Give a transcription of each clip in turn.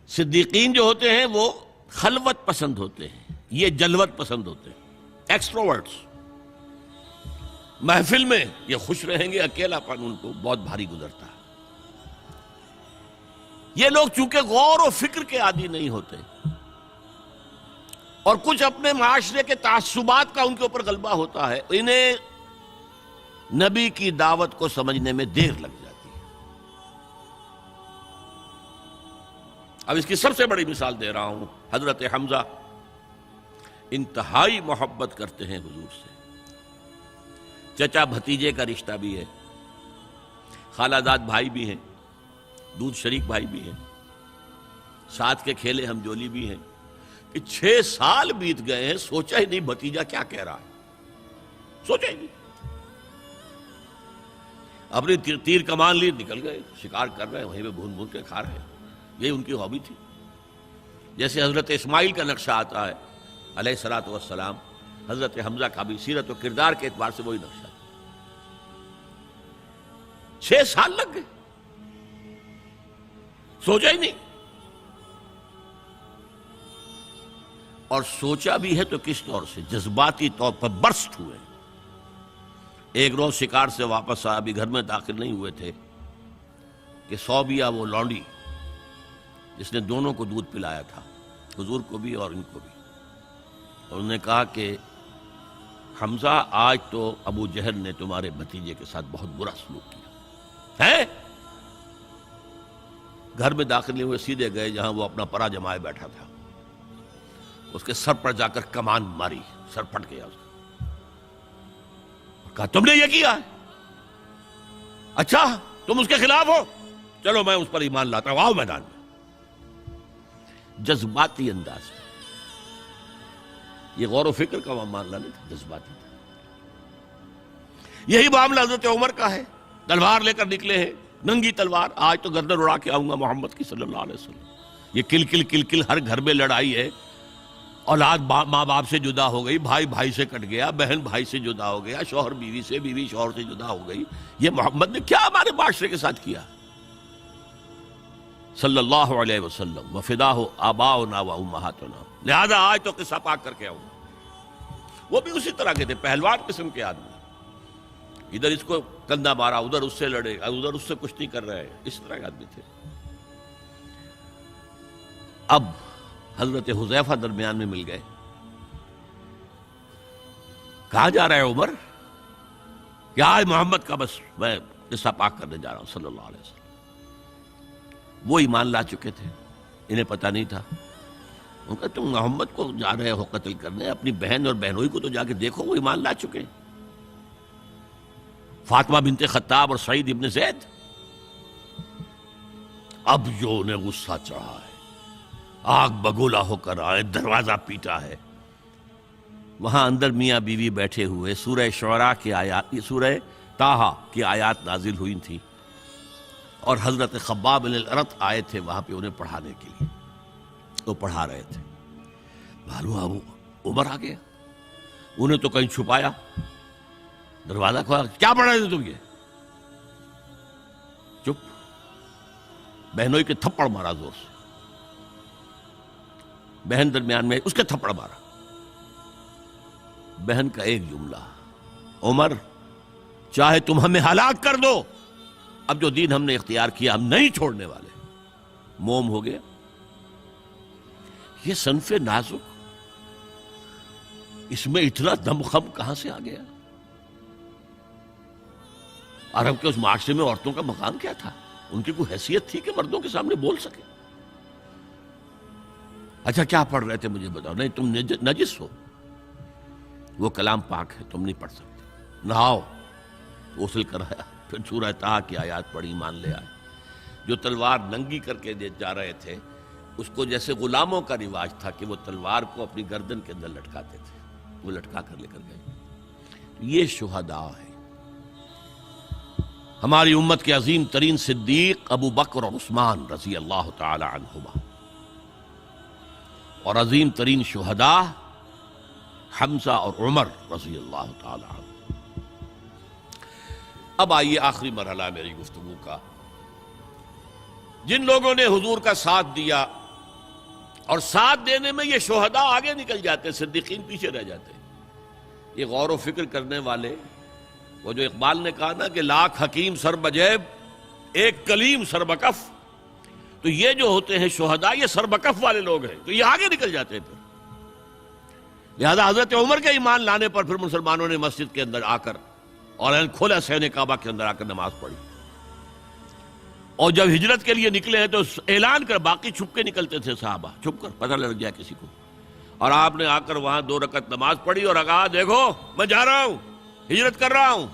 صدیقین جو ہوتے ہیں وہ خلوت پسند ہوتے ہیں، یہ جلوت پسند ہوتے ہیں، ایکسٹروورٹس۔ محفل میں یہ خوش رہیں گے، اکیلا پن ان کو بہت بھاری گزرتا ہے۔ یہ لوگ چونکہ غور و فکر کے عادی نہیں ہوتے اور کچھ اپنے معاشرے کے تعصبات کا ان کے اوپر غلبہ ہوتا ہے، انہیں نبی کی دعوت کو سمجھنے میں دیر لگ جاتی ہے۔ اب اس کی سب سے بڑی مثال دے رہا ہوں، حضرت حمزہ انتہائی محبت کرتے ہیں حضور سے، چچا بھتیجے کا رشتہ بھی ہے، خالہ زاد بھائی بھی ہیں، دودھ شریک بھائی بھی ہیں، ساتھ کے کھیلے ہم جولی بھی ہیں، کہ 6 سال بیت گئے ہیں، سوچا ہی نہیں بھتیجا کیا کہہ رہا ہے، سوچا ہی نہیں۔ اپنی تیر کمان لی نکل گئے، شکار کر رہے ہیں، وہیں پہ بھون بھون کے کھا رہے ہیں، یہی ان کی ہابی تھی۔ جیسے حضرت اسماعیل کا نقشہ آتا ہے علیہ الصلوۃ والسلام، حضرت حمزہ کا بھی سیرت و کردار کے اعتبار سے وہی نقشہ، 6 سال لگ گئے، سوچا ہی نہیں۔ اور سوچا بھی ہے تو کس طور سے؟ جذباتی طور پر برسٹ ہوئے۔ ایک روز شکار سے واپس آیا، ابھی گھر میں داخل نہیں ہوئے تھے کہ صوبیہ وہ لونڈی جس نے دونوں کو دودھ پلایا تھا، حضور کو بھی اور ان کو بھی، اور انہوں نے کہا کہ حمزہ آج تو ابو جہل نے تمہارے بھتیجے کے ساتھ بہت برا سلوک کیا ہے۔ گھر میں داخل نہیں ہوئے، سیدھے گئے جہاں وہ اپنا پرا جمائے بیٹھا تھا، اس کے سر پر جا کر کمان ماری، سر پھٹ گیا اس کا۔ کہا تم نے یہ کیا ہے؟ اچھا تم اس کے خلاف ہو، چلو میں اس پر ایمان لاتا ہوں، آؤ میدان میں۔ جذباتی انداز میں، یہ غور و فکر کا معاملہ نہیں تھا، جذباتی تھا۔ یہی معاملہ حضرت عمر کا ہے، تلوار لے کر نکلے ہیں، ننگی تلوار، آج تو گردن اڑا کے آؤں گا محمد کی صلی اللہ علیہ وسلم۔ یہ کل کل کل کل ہر گھر میں لڑائی ہے، اولاد ماں باپ سے جدا ہو گئی، بھائی بھائی سے کٹ گیا، بہن بھائی سے جدا ہو گیا، شوہر بیوی سے، بیوی شوہر سے جدا ہو گئی۔ یہ محمد نے کیا ہمارے معاشرے کے ساتھ کیا صلی اللہ علیہ وسلم، وفداہ آباؤنا و امہاتنا۔ لہذا آج تو قصہ پاک کر کے آؤں گا۔ وہ بھی اسی طرح کے تھے، پہلوان قسم کے آدمی، ادھر اس کو کندھا مارا، ادھر اس سے لڑے، ادھر اس سے کشتی کر رہے ہیں، اس طرح کے آدمی تھے۔ اب حضرت حذیفہ درمیان میں مل گئے، کہاں جا رہا ہے عمر؟ کہ آج محمد کا بس میں قصہ پاک کرنے جا رہا ہوں صلی اللہ علیہ وسلم۔ وہ ایمان لا چکے تھے، انہیں پتہ نہیں تھا۔ ان کا تم محمد کو جا رہے ہو قتل کرنے، اپنی بہن اور بہنوئی کو تو جا کے دیکھو، وہ ایمان لا چکے ہیں، فاطمہ بنت خطاب اور سعید ابن زید۔ اب جو انہیں غصہ چڑھا ہے، آگ بگولا ہو کر آئے، دروازہ پیٹا ہے، وہاں اندر میاں بیوی بیٹھے ہوئے، سورہ شعراء کی آیات، سورہ طٰہٰ کی آیات نازل ہوئی تھی، اور حضرت خباب بن الارت آئے تھے وہاں پہ انہیں پڑھانے کے لیے، وہ پڑھا رہے تھے۔ معلوم ابو عمر آ گیا، انہیں تو کہیں چھپایا، دروازہ کھولا، کیا پڑھ رہے تھے تم؟ یہ چپ۔ بہنوئی کے تھپڑ مارا زور سے، بہن درمیان میں، اس کے تھپڑ مارا۔ بہن کا ایک جملہ، عمر چاہے تم ہمیں ہلاک کر دو، اب جو دین ہم نے اختیار کیا ہم نہیں چھوڑنے والے۔ موم ہو گیا۔ یہ صنف نازک، اس میں اتنا دم خم کہاں سے آ گیا؟ عرب کے اس معاشرے میں عورتوں کا مقام کیا تھا؟ ان کی کوئی حیثیت تھی کہ مردوں کے سامنے بول سکے؟ اچھا کیا پڑھ رہے تھے مجھے بتاؤ؟ نہیں تم نجس ہو، وہ کلام پاک ہے، تم نہیں پڑھ سکتے، نہاؤ۔ غسل کرایا، پھر سورہ طٰہٰ کی آیات پڑھی، مان لے آئے۔ جو تلوار ننگی کر کے جا رہے تھے، اس کو جیسے غلاموں کا رواج تھا کہ وہ تلوار کو اپنی گردن کے اندر لٹکاتے تھے، وہ لٹکا کر لے کر گئے۔ یہ شہداء ہے۔ ہماری امت کے عظیم ترین صدیق ابو بکر اور عثمان رضی اللہ تعالی عنہما، اور عظیم ترین شہداء حمزہ اور عمر رضی اللہ تعالی عنہ۔ اب آئیے آخری مرحلہ میری گفتگو کا۔ جن لوگوں نے حضور کا ساتھ دیا اور ساتھ دینے میں یہ شہداء آگے نکل جاتے، صدیقین پیچھے رہ جاتے. یہ غور و فکر کرنے والے، وہ جو اقبال نے کہا نا کہ لاکھ حکیم سر بجیب ایک کلیم سر بکف، تو یہ جو ہوتے ہیں شہداء یہ سر بکف والے لوگ ہیں، تو یہ آگے نکل جاتے ہیں. پھر لہذا حضرت عمر کے ایمان لانے پر پھر مسلمانوں نے مسجد کے اندر آ کر اور کھلا صحن کعبہ کے اندر آ کر نماز پڑھی. اور جب ہجرت کے لیے نکلے ہیں تو اعلان کر، باقی چھپ کے نکلتے تھے صحابہ، چھپ کر، پتہ لگ جائے کسی کو. اور آپ نے آ کر وہاں 2 رکعت نماز پڑھی اور کہا دیکھو میں جا رہا ہوں، ہجرت کر رہا ہوں،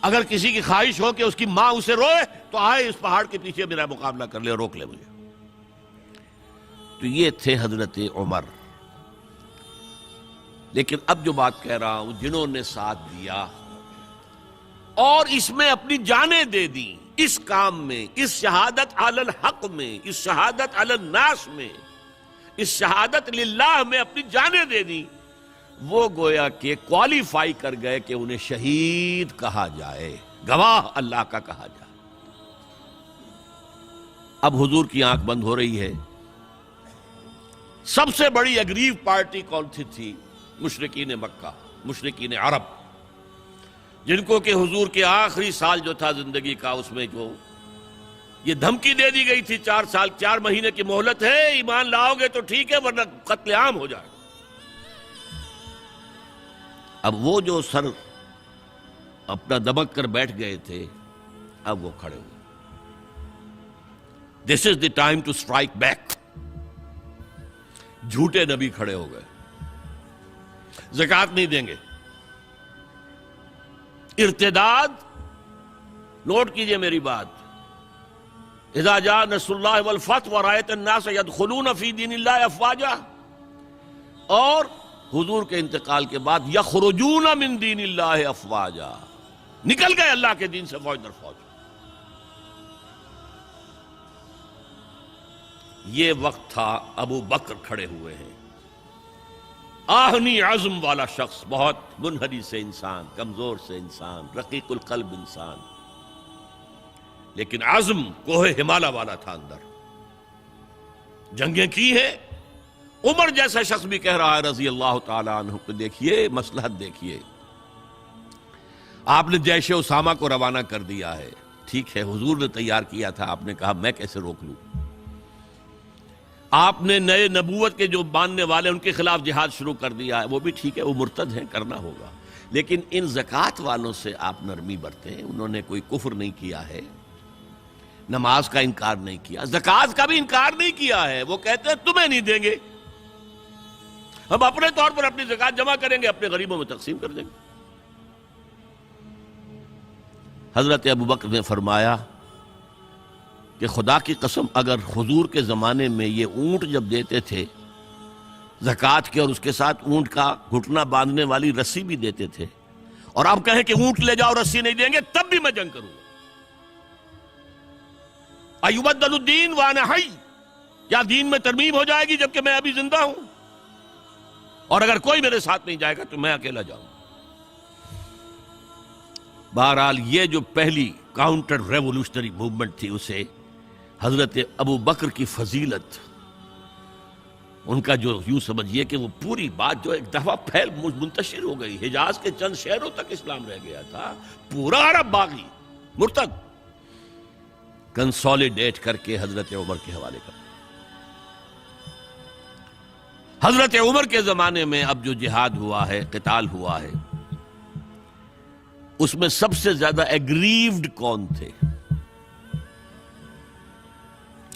اگر کسی کی خواہش ہو کہ اس کی ماں اسے روئے تو آئے اس پہاڑ کے پیچھے میرا مقابلہ کر لے، روک لے مجھے. تو یہ تھے حضرت عمر. لیکن اب جو بات کہہ رہا ہوں، جنہوں نے ساتھ دیا اور اس میں اپنی جانیں دے دی، اس کام میں، اس شہادت علی الحق میں، اس شہادت علی الناس میں، اس شہادت للہ میں اپنی جانیں دے دی، وہ گویا کہ کوالیفائی کر گئے کہ انہیں شہید کہا جائے، گواہ اللہ کا کہا جائے. اب حضور کی آنکھ بند ہو رہی ہے. سب سے بڑی اگریو پارٹی کون سی تھی؟ مشرکین مکہ، مشرکین عرب، جن کو کہ حضور کے آخری سال جو تھا زندگی کا، اس میں جو یہ دھمکی دے دی گئی تھی 4 سال 4 مہینے کی مہلت ہے، ایمان لاؤ گے تو ٹھیک ہے ورنہ قتل عام ہو جائے. اب وہ جو سر اپنا دبک کر بیٹھ گئے تھے، اب وہ کھڑے ہوئے. This is the time to strike back. جھوٹے نبی کھڑے ہو گئے، زکوٰۃ نہیں دیں گے. ارتداد، نوٹ کیجئے میری بات، اذا جاء نصر اللہ والفتح ورأیت الناس يدخلون فی دین اللہ افواجا، اور حضور کے انتقال کے بعد یخرجون من دین اللہ افواجا، نکل گئے اللہ کے دین سے فوج در فوج. یہ وقت تھا، ابو بکر کھڑے ہوئے ہیں، آہنی عزم والا شخص، بہت منحنی سے انسان، کمزور سے انسان، رقیق القلب انسان، لیکن عزم کوہ ہمالہ والا تھا اندر. جنگیں کی ہیں. عمر جیسا شخص بھی کہہ رہا ہے رضی اللہ تعالی عنہ کہ دیکھیے مصلحت دیکھیے، آپ نے جیش اسامہ کو روانہ کر دیا ہے، ٹھیک ہے، حضور نے تیار کیا تھا، آپ نے کہا میں کیسے روک لوں. آپ نے نئے نبوت کے جو ماننے والے ان کے خلاف جہاد شروع کر دیا ہے، وہ بھی ٹھیک ہے، وہ مرتد ہیں، کرنا ہوگا. لیکن ان زکوٰۃ والوں سے آپ نرمی برتیں. انہوں نے کوئی کفر نہیں کیا ہے، نماز کا انکار نہیں کیا، زکوٰۃ کا بھی انکار نہیں کیا ہے. وہ کہتے ہیں تمہیں نہیں دیں گے، ہم اپنے طور پر اپنی زکوٰۃ جمع کریں گے، اپنے غریبوں میں تقسیم کر دیں گے. حضرت ابوبکر نے فرمایا کہ خدا کی قسم اگر حضور کے زمانے میں یہ اونٹ جب دیتے تھے زکوٰۃ کے، اور اس کے ساتھ اونٹ کا گھٹنا باندھنے والی رسی بھی دیتے تھے، اور آپ کہیں کہ اونٹ لے جاؤ رسی نہیں دیں گے، تب بھی میں جنگ کروں گا. ایبدل الدین وانا حی، یا دین میں ترمیم ہو جائے گی جبکہ میں ابھی زندہ ہوں، اور اگر کوئی میرے ساتھ نہیں جائے گا تو میں اکیلا جاؤں. بہرحال یہ جو پہلی کاؤنٹر ریولوشنری موومنٹ تھی، اسے حضرت ابو بکر کی فضیلت، ان کا جو یوں سمجھیے کہ وہ پوری بات جو ایک دفعہ پھیل منتشر ہو گئی، حجاز کے چند شہروں تک اسلام رہ گیا تھا، پورا عرب باغی مرتد، کنسولیڈیٹ کر کے حضرت عمر کے حوالے کر. حضرت عمر کے زمانے میں اب جو جہاد ہوا ہے، قتال ہوا ہے، اس میں سب سے زیادہ ایگریوڈ کون تھے؟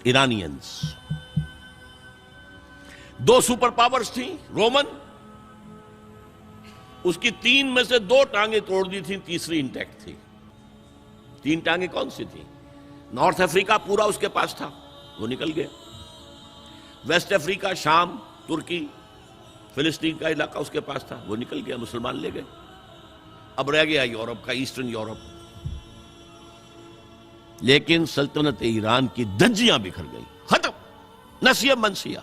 ایرانینز. 2 سپر پاورز تھیں، رومن، اس کی 3 میں سے 2 ٹانگیں توڑ دی تھیں، تیسری انٹیکٹ تھی. 3 ٹانگیں کون سی تھیں؟ نارتھ افریقہ پورا اس کے پاس تھا، وہ نکل گیا. ویسٹ افریقہ، شام، ترکی، فلسطین کا علاقہ اس کے پاس تھا، وہ نکل گیا، مسلمان لے گئے. اب رہ گیا یورپ کا، ایسٹرن یورپ. لیکن سلطنت ایران کی دھجیاں بکھر گئی، ختم، نسیہ منسیہ.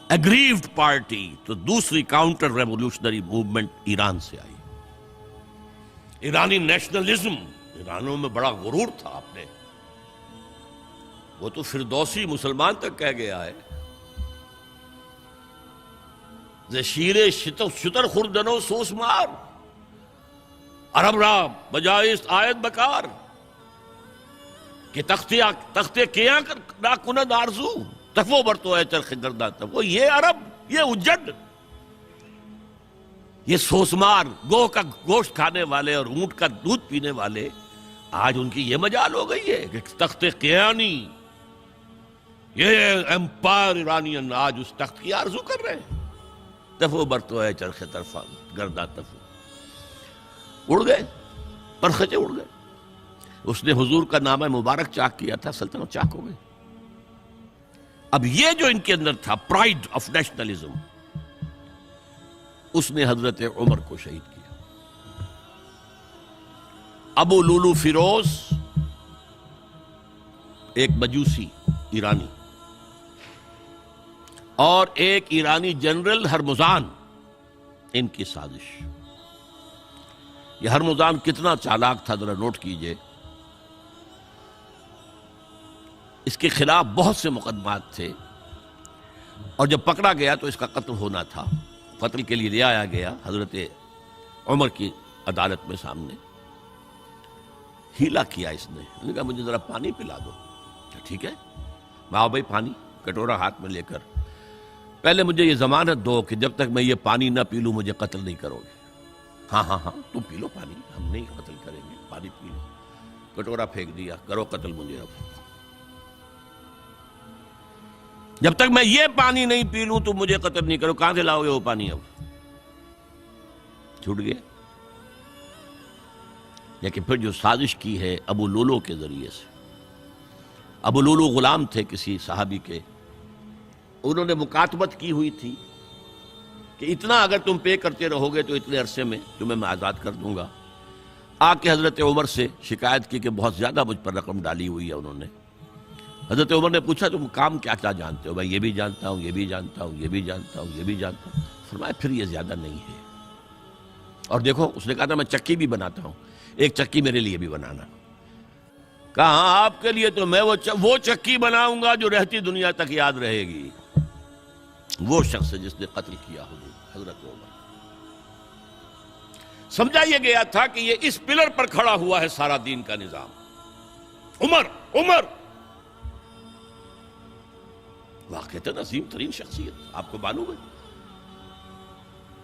اگریوڈ پارٹی تو دوسری کاؤنٹر ریولوشنری موومنٹ ایران سے آئی. ایرانی نیشنلزم، ایرانوں میں بڑا غرور تھا. آپ نے وہ تو فردوسی مسلمان تک کہہ گیا ہے، شیر شتر خوردنو سوس مار عرب را بجائے آیت بکار کہ تختے کیا نہ کند آرزو تفو برتو ہے چرخ گردہ تفو. یہ عرب، یہ اجڑ، یہ سوسمار، گوہ کا گوشت کھانے والے اور اونٹ کا دودھ پینے والے، آج ان کی یہ مجال ہو گئی ہے کہ تخت قیانی، یہ امپائر ایرانین آج اس تخت کی آرزو کر رہے ہیں. تفو برتو ہے چرخ طرفا گردہ تفو. اڑ گئے، پرخچے اڑ گئے. اس نے حضور کا نامہ مبارک چاک کیا تھا، سلطنت چاک ہو گئی. اب یہ جو ان کے اندر تھا پرائڈ آف نیشنلزم، اس نے حضرت عمر کو شہید کیا. ابو لولو فیروز ایک مجوسی ایرانی اور ایک ایرانی جنرل ہرمزان، ان کی سازش. یہ ہرمزان کتنا چالاک تھا ذرا نوٹ کیجئے. اس کے خلاف بہت سے مقدمات تھے اور جب پکڑا گیا تو اس کا قتل ہونا تھا. قتل کے لیے لے آیا گیا حضرت عمر کی عدالت میں سامنے. ہیلا کیا اس نے. انہوں نے کہا مجھے ذرا پانی پلا دو. ٹھیک ہے، میں آؤ بھائی پانی. کٹورا ہاتھ میں لے کر، پہلے مجھے یہ ضمانت دو کہ جب تک میں یہ پانی نہ پی لوں مجھے قتل نہیں کرو گے. ہاں ہاں ہاں تم پی لو پانی، ہم نہیں قتل کریں گے، پانی پی لو. کٹورا پھینک دیا، کرو قتل مجھے. اب جب تک میں یہ پانی نہیں پی لوں تو مجھے قتل نہیں کرو. کہاں سے لاؤ گے وہ پانی؟ اب چھوٹ گیا. لیکن پھر جو سازش کی ہے ابو لولو کے ذریعے سے. ابو لولو غلام تھے کسی صحابی کے. انہوں نے مکاتبت کی ہوئی تھی کہ اتنا اگر تم پے کرتے رہو گے تو اتنے عرصے میں تمہیں میں آزاد کر دوں گا. آ کے حضرت عمر سے شکایت کی کہ بہت زیادہ مجھ پر رقم ڈالی ہوئی ہے انہوں نے. حضرت عمر نے پوچھا تم کام کیا کیا جانتے ہو؟ میں یہ بھی جانتا ہوں، یہ بھی جانتا ہوں، یہ بھی جانتا ہوں، یہ بھی جانتا ہوں. فرمایا پھر یہ زیادہ نہیں ہے. اور دیکھو اس نے کہا تھا میں چکی بھی بناتا ہوں، ایک چکی میرے لیے بھی بنانا. کہا ہاں آپ کے لیے تو میں وہ چکی بناؤں گا جو رہتی دنیا تک یاد رہے گی. وہ شخص جس نے قتل کیا حضرت عمر. سمجھا یہ گیا تھا کہ یہ اس پلر پر کھڑا ہوا ہے سارا دین کا نظام. عمر عمر واقعتاً عظیم ترین شخصیت. آپ کو معلوم ہے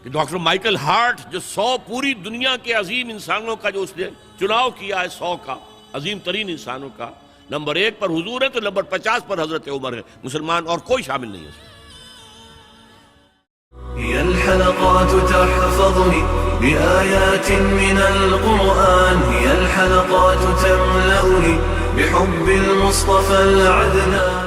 کہ ڈاکٹر مائیکل ہارٹ جو 100 پوری دنیا کے عظیم انسانوں کا جو اس نے چناؤ کیا ہے 100 کا عظیم ترین انسانوں کا، نمبر 1 پر حضور ہے تو نمبر 50 پر حضرت عمر ہے. مسلمان اور کوئی شامل نہیں ہے اس میں. هي الحلقات تحفظني بآيات من القرآن، هي الحلقات تملأني بحب المصطفى العدنان.